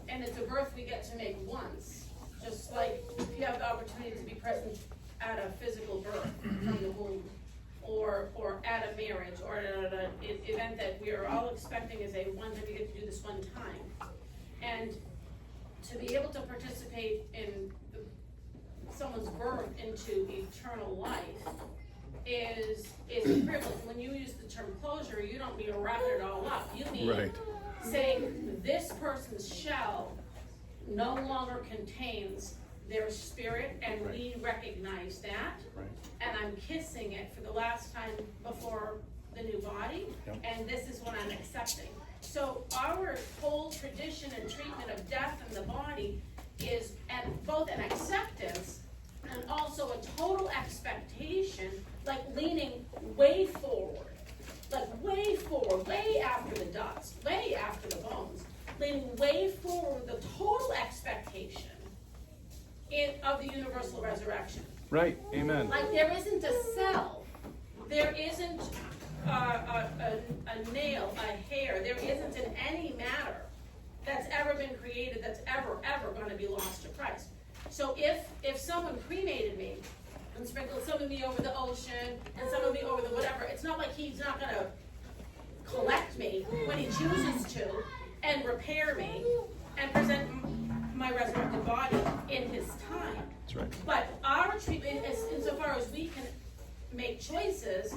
and it's a birth we get to make once, just like if you have the opportunity to be present at a physical birth from the womb, or at a marriage, or at an event that we are all expecting is a one time, we get to do this one time. And to be able to participate in someone's birth into eternal life is a privilege. When you use the term closure, you don't mean wrapping it all up. You mean saying this person's shell no longer contains their spirit, and we recognize that. Right. And I'm kissing it for the last time before the new body, Yep. and this is what I'm accepting. So our whole tradition and treatment of death in the body is both an acceptance and also a total expectation, like leaning way forward, way after the dust, way after the bones, leaning way forward, the total expectation of the universal resurrection. Right. Amen. Like there isn't a cell, there isn't a nail, a hair, there isn't in any matter that's ever been created that's ever going to be lost to Christ. So if someone cremated me and sprinkled some of me over the ocean and some of me over the whatever, it's not like he's not going to collect me when he chooses to and repair me and present my resurrected body in his time. That's right. But our treatment, insofar as we can make choices,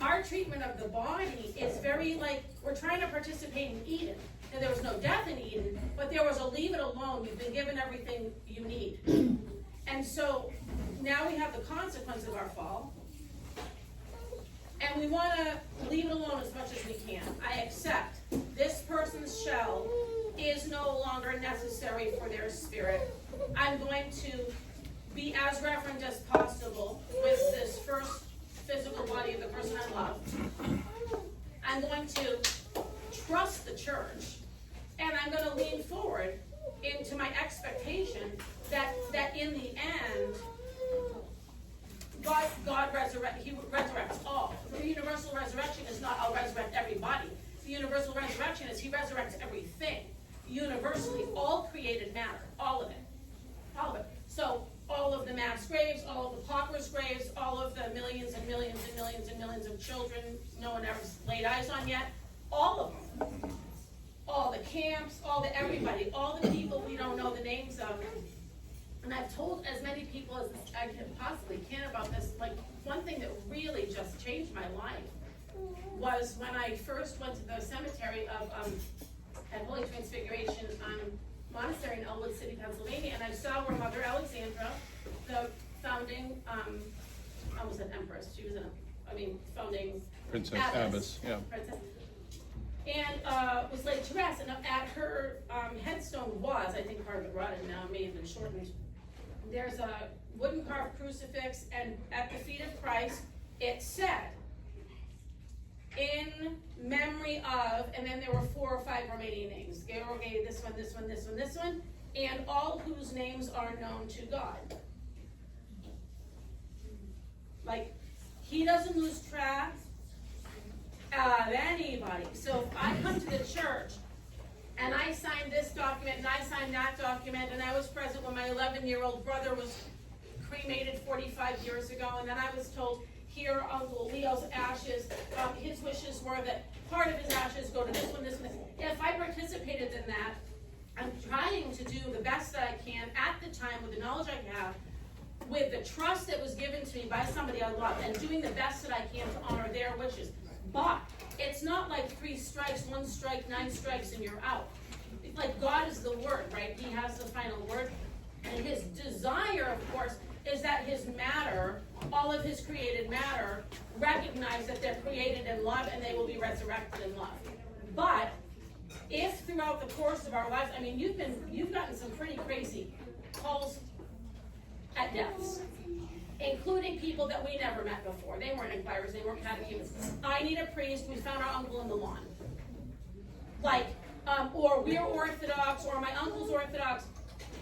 our treatment of the body is very like, we're trying to participate in Eden. And there was no death in Eden, but there was a leave it alone. You've been given everything you need. And so now we have the consequence of our fall. And we want to leave it alone as much as we can. I accept this person's shell is no longer necessary for their spirit. I'm going to be as reverent as possible with this first physical body of the person I love. I'm going to trust the church, and I'm going to lean forward into my expectation that in the end, God He resurrects all. The universal resurrection is not I'll resurrect everybody. The universal resurrection is He resurrects everything. Universally, all created matter, all of it. All of it. So all of the mass graves, all of the paupers' graves, all of the millions and millions and millions and millions of children no one ever laid eyes on yet, all of them. All the camps, all the everybody, all the people we don't know the names of. And I've told as many people as I possibly can about this. Like, one thing that really just changed my life was when I first went to the cemetery of at Holy Transfiguration Monastery in Elwood City, Pennsylvania, and I saw where Mother Alexandra, the founding, I almost said empress, she was founding Princess Abbess, yeah. Princess, and was laid to rest. And at her headstone was, I think part of it rotted now, may have been shortened. There's a wooden carved crucifix, and at the feet of Christ, it said, in memory of, and then there were 4 or 5 remaining names. Okay, this one, this one, this one, this one, and all whose names are known to God. Like, He doesn't lose track of anybody. So if I come to the church and I signed this document and I signed that document, and I was present when my 11-year-old brother was cremated 45 years ago, and then I was told, here, Uncle Leo's ashes, his wishes were that part of his ashes go to this one, this one, this one. If I participated in that, I'm trying to do the best that I can at the time with the knowledge I have, with the trust that was given to me by somebody I love, and doing the best that I can to honor their wishes. But it's not like 3 strikes, 1 strike, 9 strikes, and you're out. It's like God is the word, right? He has the final word. And His desire, of course, is that His matter, all of His created matter, recognize that they're created in love and they will be resurrected in love. But if throughout the course of our lives, I mean, you've gotten some pretty crazy calls at deaths, including people that we never met before. They weren't inquirers, they weren't catechumens. I need a priest, we found our uncle in the lawn. Like, or we're Orthodox, or my uncle's Orthodox.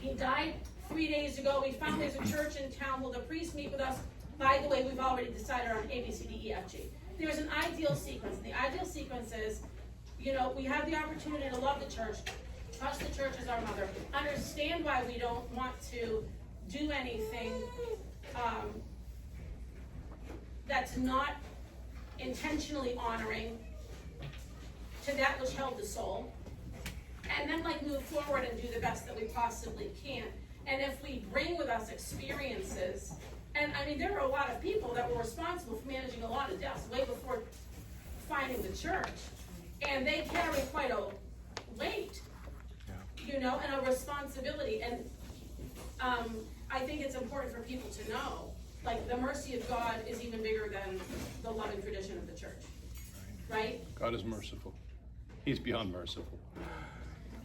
He died 3 days ago. We found there's a church in town. Will the priest meet with us? By the way, we've already decided on A, B, C, D, E, F, G. There's an ideal sequence. The ideal sequence is, we have the opportunity to love the church, trust the church as our mother, understand why we don't want to do anything that's not intentionally honoring to that which held the soul, and then move forward and do the best that we possibly can. And if we bring with us experiences, and I mean, there are a lot of people that were responsible for managing a lot of deaths way before finding the church, and they carry quite a weight, and a responsibility. And I think it's important for people to know, like, the mercy of God is even bigger than the loving tradition of the church, right? God is merciful. He's beyond merciful.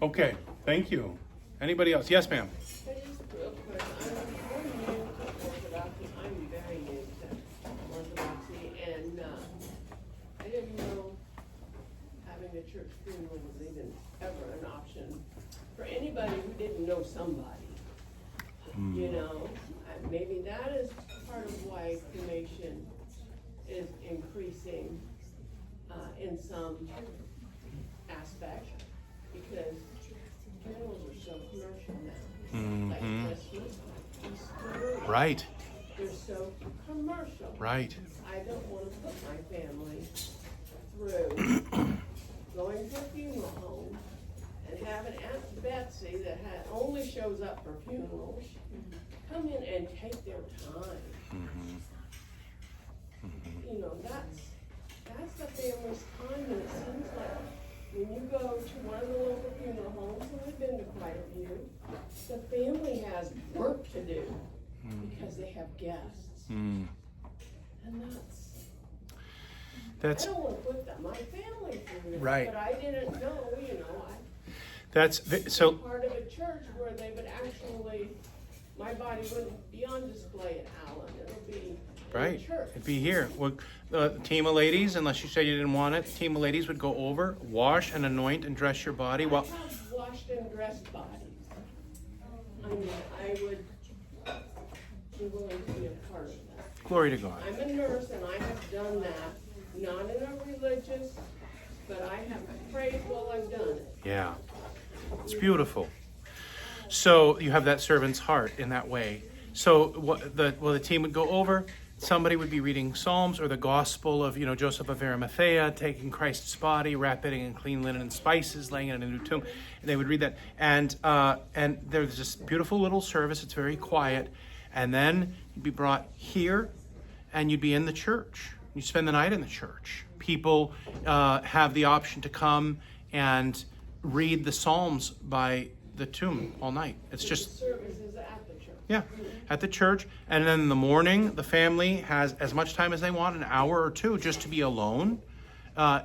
Okay, thank you. Anybody else? Yes, ma'am. Just real quick, I'm new to Orthodoxy. I'm very new to Orthodoxy, and I didn't know having a church funeral was even ever an option for anybody who didn't know somebody. You know, and maybe that is part of why cremation is increasing in some aspect, because funerals are so commercial now. Like Christmas, Easter, Right, they're so commercial. right. I don't want to put my family through going to a funeral home and having Aunt Betsy that only shows up for funerals come in and take their time. You know, that's the family's time, and it seems like when you go to one of the local funeral homes, and I've been to quite a few, the family has work to do because they have guests. And That's I don't want to put my family through this, Right. but I didn't know, you know, so. part of a church where they would actually, my body wouldn't be on display at Allen, it would be in Right, the church. it'd be here. Well, the team of ladies, unless you said you didn't want it, team of ladies would go over, wash and anoint and dress your body. I Well, have washed and dressed bodies. I mean, I would be willing to be a part of that. glory to God. I'm a nurse and I have done that, not in a religious, but I have prayed while I've done it. Yeah, it's beautiful. So you have that servant's heart in that way. So the team would go over. Somebody would be reading Psalms or the Gospel of, Joseph of Arimathea, taking Christ's body, wrapping it in clean linen and spices, laying it in a new tomb. And they would read that. And there's this beautiful little service. It's very quiet. And then you'd be brought here, and you'd be in the church. You spend the night in the church. People have the option to come and read the Psalms by the tomb all night. It's just Services at the church. yeah, at the church. And then in the morning, the family has as much time as they want, an hour or two, just to be alone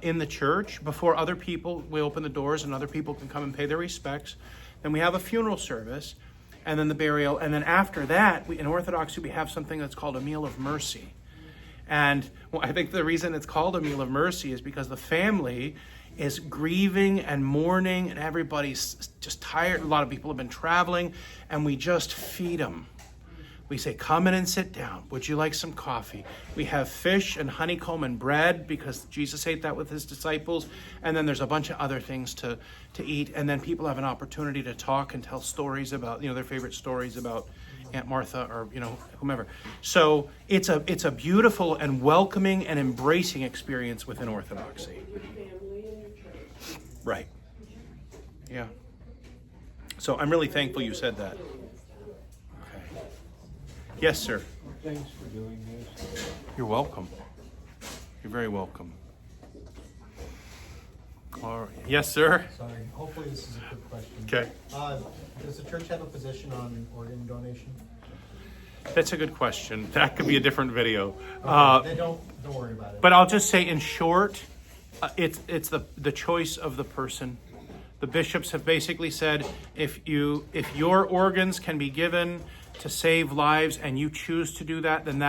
in the church before other people. We open the doors and other people can come and pay their respects. Then we have a funeral service, and then the burial. And then after that, in Orthodoxy, we have something that's called a meal of mercy. And I think the reason it's called a meal of mercy is because the family is grieving and mourning, and everybody's just tired. A lot of people have been traveling, and we just feed them. We say, come in and sit down. Would you like some coffee? We have fish and honeycomb and bread because Jesus ate that with his disciples. And then there's a bunch of other things to eat. And then people have an opportunity to talk and tell stories about, their favorite stories about Aunt Martha or, whomever. So it's a beautiful and welcoming and embracing experience within Orthodoxy. Your family and your church. Right. Yeah. So I'm really thankful you said that. Okay. Yes, sir. Thanks for doing this. You're welcome. You're very welcome. Yes, sir. Sorry, hopefully this is a quick question. Okay. Does the church have a position on organ donation? That's a good question. That could be a different video. They don't worry about it. But I'll just say in short, it's the choice of the person. The bishops have basically said if your organs can be given to save lives and you choose to do that, then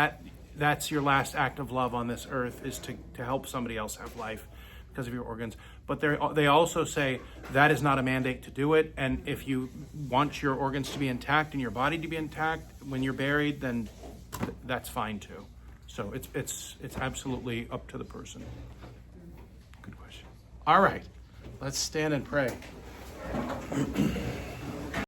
that's your last act of love on this earth, is to help somebody else have life because of your organs. But they also say that is not a mandate to do it, and if you want your organs to be intact and your body to be intact when you're buried, then that's fine too. So it's absolutely up to the person. Good question. All right, let's stand and pray.